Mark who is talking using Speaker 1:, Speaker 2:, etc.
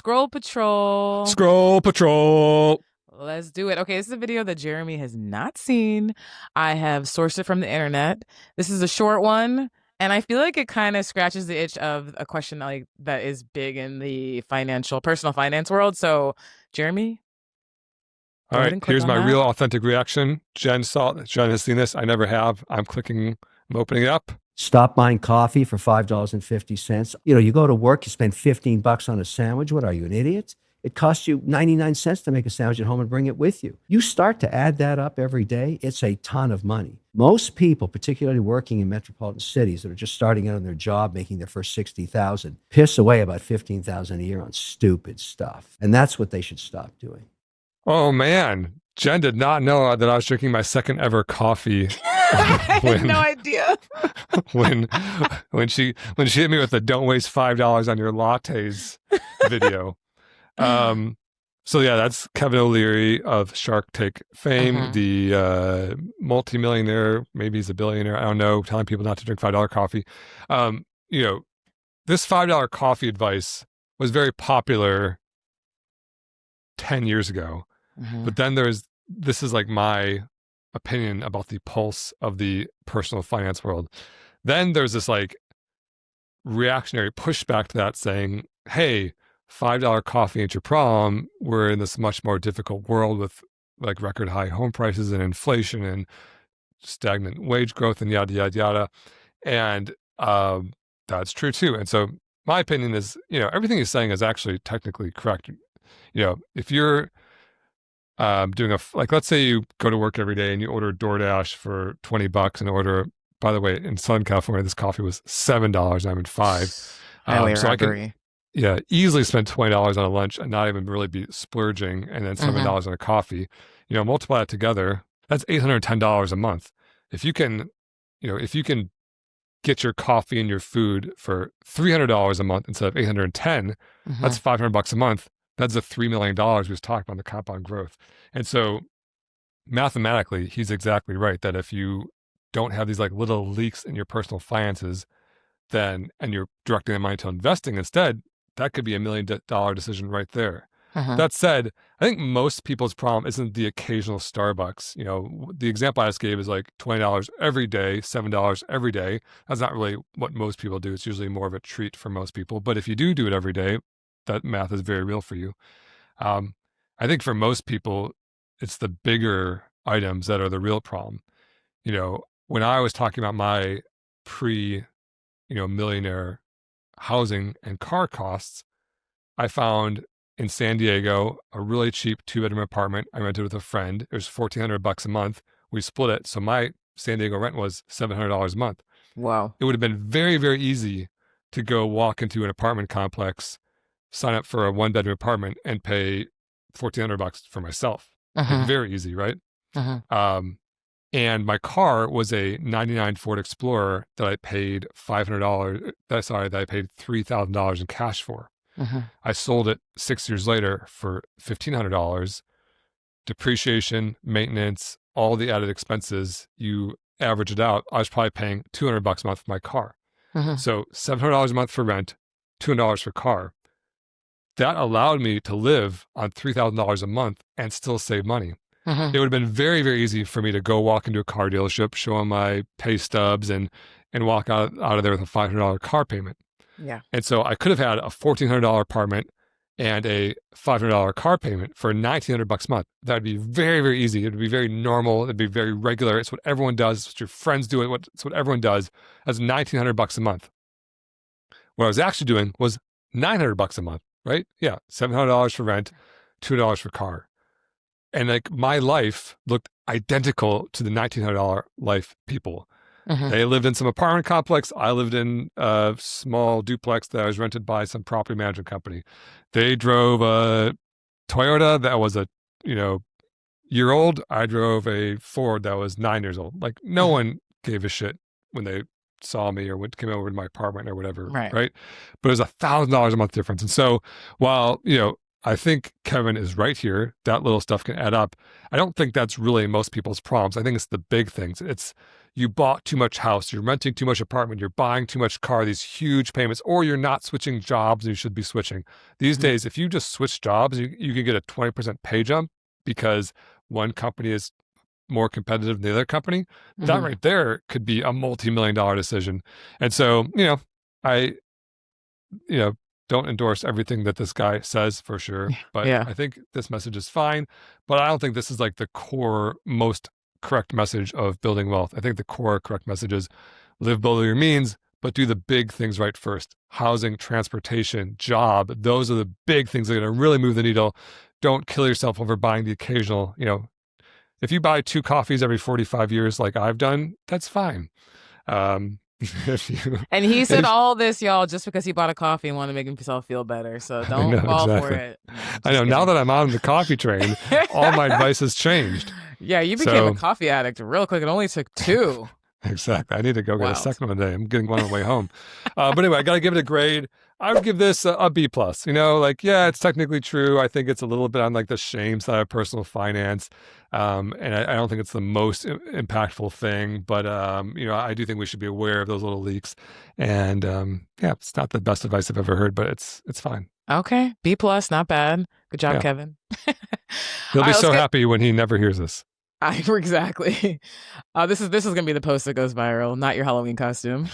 Speaker 1: Scroll Patrol.
Speaker 2: Scroll Patrol.
Speaker 1: Let's do it. Okay, this is a video that Jeremy has not seen. I have sourced it from the internet. This is a short one, and I feel like it kind of scratches the itch of a question like that is big in the personal finance world. So, Jeremy,
Speaker 2: All
Speaker 1: go ahead
Speaker 2: right,
Speaker 1: and click
Speaker 2: here's
Speaker 1: on
Speaker 2: my
Speaker 1: that.
Speaker 2: real authentic reaction. Jen has seen this. I never have. I'm clicking, I'm opening it up.
Speaker 3: Stop buying coffee for $5.50. You go to work, you spend 15 bucks on a sandwich. What are you, an idiot? It costs you 99 cents to make a sandwich at home and bring it with you. You start to add that up every day, it's a ton of money. Most people, particularly working in metropolitan cities that are just starting out on their job, making their first 60,000, piss away about 15,000 a year on stupid stuff. And that's what they should stop doing.
Speaker 2: Oh man, Jen did not know that I was drinking my second ever coffee.
Speaker 1: I had no idea.
Speaker 2: when she hit me with the "don't waste $5 on your lattes" video. So yeah, that's Kevin O'Leary of Shark Tank fame, the multimillionaire, maybe he's a billionaire, I don't know, telling people not to drink $5 coffee. This $5 coffee advice was very popular 10 years ago. But then this is like my opinion about the pulse of the personal finance world. Then there's this like reactionary pushback to that saying, hey, $5 coffee ain't your problem. We're in this much more difficult world with like record high home prices and inflation and stagnant wage growth and yada, yada, yada. And that's true too. And so my opinion is, everything he's saying is actually technically correct. If you're doing let's say you go to work every day and you order DoorDash for $20 and order, by the way, in Southern California, this coffee was $7 and I'm in $5. So I can, easily spend $20 on a lunch and not even really be splurging, and then $7 on a coffee. Multiply that together, that's $810 a month. If you can get your coffee and your food for $300 a month instead of $810, that's $500 a month. That's the $3 million we was talking about in the compound growth. And so mathematically, he's exactly right that if you don't have these like little leaks in your personal finances, and you're directing the money to investing instead, that could be $1 million decision right there. That said, I think most people's problem isn't the occasional Starbucks. The example I just gave is like $20 every day, $7 every day. That's not really what most people do. It's usually more of a treat for most people. But if you do it every day, that math is very real for you. I think for most people, it's the bigger items that are the real problem. When I was talking about my millionaire housing and car costs, I found in San Diego a really cheap 2-bedroom apartment. I rented with a friend. It was $1,400 a month. We split it. So my San Diego rent was $700 a month.
Speaker 1: Wow.
Speaker 2: It would have been very, very easy to go walk into an apartment complex, sign up for a 1-bedroom apartment and pay $1,400 for myself. Like, very easy, right? And my car was a '99 Ford Explorer that I paid $500. That I paid $3,000 in cash for. I sold it 6 years later for $1,500. Depreciation, maintenance, all the added expenses, you average it out. I was probably paying $200 a month for my car. So $700 a month for rent, $200 for car. That allowed me to live on $3,000 a month and still save money. It would have been very, very easy for me to go walk into a car dealership, show them my pay stubs, and walk out of there with a $500 car payment.
Speaker 1: Yeah.
Speaker 2: And so I could have had a $1,400 apartment and a $500 car payment for $1,900 a month. That'd be very, very easy. It'd be very normal. It'd be very regular. It's what everyone does. It's what your friends do. It's what everyone does. That's $1,900 a month. What I was actually doing was $900 a month, right? Yeah. $700 for rent, $200 for car. And like my life looked identical to the $1,900 life people. They lived in some apartment complex. I lived in a small duplex that was rented by some property management company. They drove a Toyota that was a year old. I drove a Ford that was 9 years old. Like no one gave a shit when they saw me or came over to my apartment or whatever. Right. But it was $1,000 a month difference. And so while, I think Kevin is right here. That little stuff can add up. I don't think that's really most people's problems. I think it's the big things. It's you bought too much house, you're renting too much apartment, you're buying too much car, these huge payments, or you're not switching jobs and you should be switching. These days, if you just switch jobs, you can get a 20% pay jump because one company is more competitive than the other company. That right there could be a multi-million-dollar decision. And so, I, you know, don't endorse everything that this guy says for sure, but
Speaker 1: Yeah.
Speaker 2: I think this message is fine. But I don't think this is like the core, most correct message of building wealth. I think the core correct message is live below your means, but do the big things right first. Housing, transportation, job. Those are the big things that are going to really move the needle. Don't kill yourself over buying the occasional, if you buy 2 coffees every 45 years like I've done, that's fine.
Speaker 1: And he said all this, y'all, just because he bought a coffee and wanted to make himself feel better. So don't fall for it. No,
Speaker 2: I know. Now that I'm on the coffee train, all my advice has changed.
Speaker 1: Yeah, you became a coffee addict real quick. It only took 2.
Speaker 2: Exactly. I need to go get a second one today. I'm getting one on the way home. But anyway, I got to give it a grade. I would give this a B+. Yeah, it's technically true. I think it's a little bit on like the shame side of personal finance. And I don't think it's the most impactful thing, but, I do think we should be aware of those little leaks. And it's not the best advice I've ever heard, but it's fine.
Speaker 1: Okay. B+, not bad. Good job, Kevin.
Speaker 2: He'll be so happy when he never hears this.
Speaker 1: Exactly. This is going to be the post that goes viral, not your Halloween costume.